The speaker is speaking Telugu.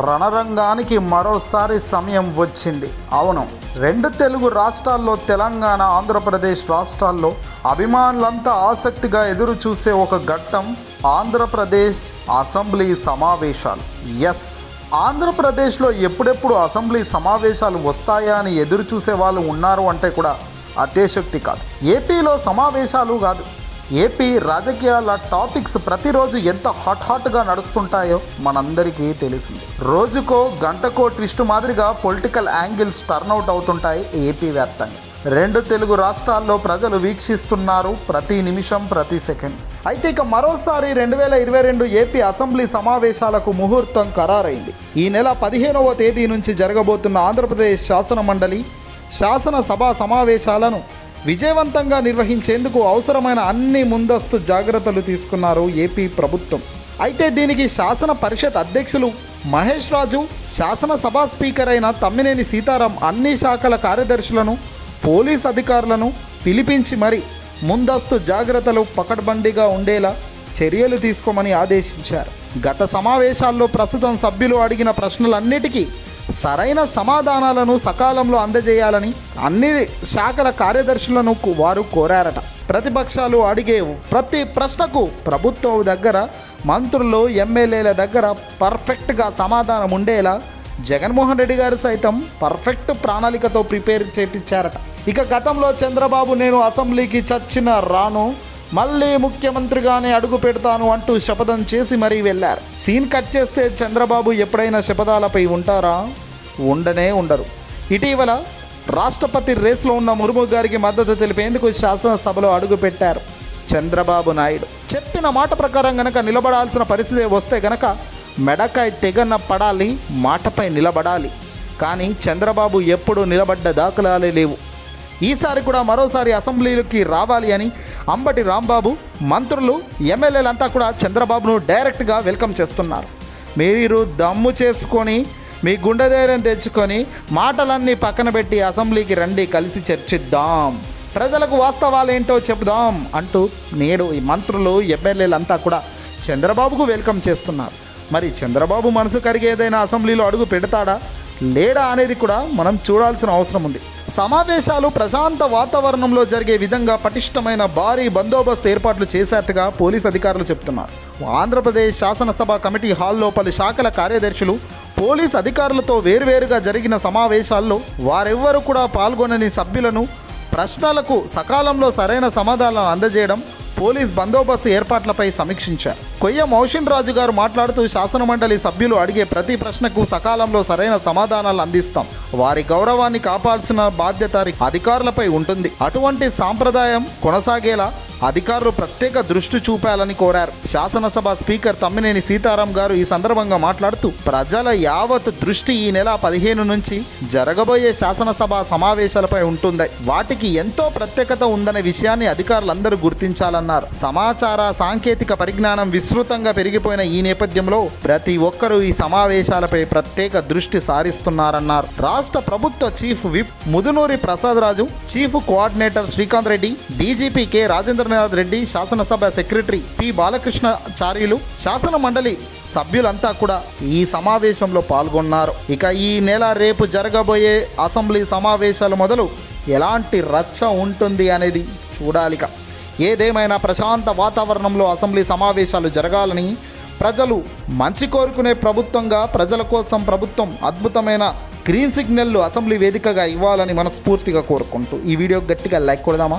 రణరంగానికి మరోసారి సమయం వచ్చింది. అవును, రెండు తెలుగు రాష్ట్రాల్లో, తెలంగాణ, ఆంధ్రప్రదేశ్ రాష్ట్రాల్లో అభిమానులంతా ఆసక్తిగా ఎదురు చూసే ఒక ఘట్టం ఆంధ్రప్రదేశ్ అసెంబ్లీ సమావేశాలు. ఎస్, ఆంధ్రప్రదేశ్లో ఎప్పుడెప్పుడు అసెంబ్లీ సమావేశాలు వస్తాయా అని ఎదురు చూసే వాళ్ళు ఉన్నారు అంటే కూడా అతిశయోక్తి కాదు. ఏపీలో సమావేశాలు కాదు, ఏపీ రాజకీయాల టాపిక్స్ ప్రతిరోజు ఎంత హాట్గా నడుస్తుంటాయో మనందరికీ తెలిసింది. రోజుకో గంటకో ట్విస్ట్ మాదిరిగా పొలిటికల్ యాంగిల్స్ టర్న్అవుట్ అవుతుంటాయి ఏపీ వ్యాప్తంగా. రెండు తెలుగు రాష్ట్రాల్లో ప్రజలు వీక్షిస్తున్నారు ప్రతి నిమిషం, ప్రతి సెకండ్. అయితే ఇక మరోసారి 2022 ఏపీ అసెంబ్లీ సమావేశాలకు ముహూర్తం ఖరారైంది. ఈ నెల 15వ తేదీ నుంచి జరగబోతున్న ఆంధ్రప్రదేశ్ శాసనమండలి శాసనసభ సమావేశాలను విజయవంతంగా నిర్వహించేందుకు అవసరమైన అన్ని ముందస్తు జాగ్రత్తలు తీసుకున్నారు ఏపీ ప్రభుత్వం. అయితే దీనికి శాసన పరిషత్ అధ్యక్షులు మహేష్ రాజు, శాసనసభ స్పీకర్ అయిన తమ్మినేని సీతారాం అన్ని శాఖల కార్యదర్శులను, పోలీస్ అధికారులను పిలిపించి మరి ముందస్తు జాగ్రత్తలు పకడ్బందీగా ఉండేలా చర్యలు తీసుకోమని ఆదేశించారు. గత సమావేశాల్లో ప్రస్తుతం సభ్యులు అడిగిన ప్రశ్నలన్నిటికీ సరైన సమాధానాలను సకాలంలో అందజేయాలని అన్ని శాఖల కార్యదర్శులను వారు కోరారట. ప్రతిపక్షాలు అడిగే ప్రతి ప్రశ్నకు ప్రభుత్వం దగ్గర, మంత్రులు, ఎమ్మెల్యేల దగ్గర పర్ఫెక్ట్గా సమాధానం ఉండేలా జగన్మోహన్ రెడ్డి గారు సైతం పర్ఫెక్ట్ ప్రణాళికతో ప్రిపేర్ చేయించారట. ఇక గతంలో చంద్రబాబు నేను అసెంబ్లీకి చచ్చిన రాను, మళ్ళీ ముఖ్యమంత్రిగానే అడుగు పెడతాను అంటూ శపథం చేసి మరీ వెళ్ళారు. సీన్ కట్ చేస్తే చంద్రబాబు ఎప్పుడైనా శపథాలపై ఉంటారా? ఉండనే ఉండరు. ఇటీవల రాష్ట్రపతి రేస్లో ఉన్న ముర్ము గారికి మద్దతు తెలిపేందుకు శాసనసభలో అడుగు పెట్టారు చంద్రబాబు నాయుడు. చెప్పిన మాట ప్రకారం గనక నిలబడాల్సిన పరిస్థితి వస్తే గనక మెడకాయ తెగన పడాలి, మాటపై నిలబడాలి. కానీ చంద్రబాబు ఎప్పుడు నిలబడ్డ దాఖలాలే లేవు. ఈసారి కూడా మరోసారి అసెంబ్లీలోకి రావాలి అని అంబటి రాంబాబు, మంత్రులు, ఎమ్మెల్యేలంతా కూడా చంద్రబాబును డైరెక్ట్గా వెల్కమ్ చేస్తున్నారు. మీరు దమ్ము చేసుకొని, మీ గుండె ధైర్యం తెచ్చుకొని మాటలన్నీ పక్కన పెట్టి అసెంబ్లీకి రండి, కలిసి చర్చిద్దాం, ప్రజలకు వాస్తవాలేంటో చెప్దాం అంటూ నేడు ఈ మంత్రులు, ఎమ్మెల్యేలంతా కూడా చంద్రబాబుకు వెల్కమ్ చేస్తున్నారు. మరి చంద్రబాబు మనసు కరిగి ఏదైనా అసెంబ్లీలో అడుగు పెడతాడా లేడా అనేది కూడా మనం చూడాల్సిన అవసరం ఉంది. సమావేశాలు ప్రశాంత వాతావరణంలో జరిగే విధంగా పటిష్టమైన భారీ బందోబస్తు ఏర్పాట్లు చేశారట్టుగా పోలీస్ అధికారులు చెప్తున్నారు. ఆంధ్రప్రదేశ్ శాసనసభ కమిటీ హాల్లో పలు శాఖల కార్యదర్శులు, పోలీస్ అధికారులతో వేరువేరుగా జరిగిన సమావేశాల్లో వారెవ్వరూ కూడా పాల్గొనని సభ్యులను ప్రశ్నలకు సకాలంలో సరైన సమాధానాలను అందజేయడం, పోలీస్ బందోబస్తు ఏర్పాట్లపై సమీక్షించారు. కొయ్య మౌషిన్ రాజు గారు మాట్లాడుతూ శాసనమండలి సభ్యులు అడిగే ప్రతి ప్రశ్నకు సకాలంలో సరైన సమాధానాలు అందిస్తాం. వారి గౌరవాన్ని కాపాడాల్సిన బాధ్యత అధికారులపై ఉంటుంది. అటువంటి సాంప్రదాయం కొనసాగేలా అధికారులు ప్రత్యేక దృష్టి చూపాలని కోరారు. శాసనసభ స్పీకర్ తమ్మినేని సీతారాం గారు ఈ సందర్భంగా మాట్లాడుతూ ప్రజల యావత్ దృష్టి ఈ నెల 15 నుంచి జరగబోయే శాసనసభ సమావేశాలపై ఉంటుంది. వాటికి ఎంతో ప్రత్యేకత ఉందనే విషయాన్ని అధికారులందరూ గుర్తించాలన్నారు. సమాచార సాంకేతిక పరిజ్ఞానం విస్తృతంగా పెరిగిపోయిన ఈ నేపథ్యంలో ప్రతి ఒక్కరూ ఈ సమావేశాలపై ప్రత్యేక దృష్టి సారిస్తున్నారన్నారు. రాష్ట్ర ప్రభుత్వ chief whip Mudunuri Prasad Raju, chief coordinator Srikanth Reddy, DGP K Rajendranath Reddy, శాసనసభ సెక్రటరీ పి బాలకృష్ణాచార్యులు, శాసన మండలి సభ్యులంతా కూడా ఈ సమావేశంలో పాల్గొన్నారు. ఇక ఈ నెల రేపు జరగబోయే అసెంబ్లీ సమావేశాలు మొదలు ఎలాంటి రచ్చ ఉంటుంది అనేది చూడాలిక. ఏదేమైనా ప్రశాంత వాతావరణంలో అసెంబ్లీ సమావేశాలు జరగాలని, ప్రజలు మంచి కోరుకునే ప్రభుత్వంగా, ప్రజల కోసం ప్రభుత్వం అద్భుతమైన గ్రీన్ సిగ్నల్లు అసెంబ్లీ వేదికగా ఇవ్వాలని మనస్ఫూర్తిగా కోరుకుంటూ ఈ వీడియో గట్టిగా లైక్ కొడదామా?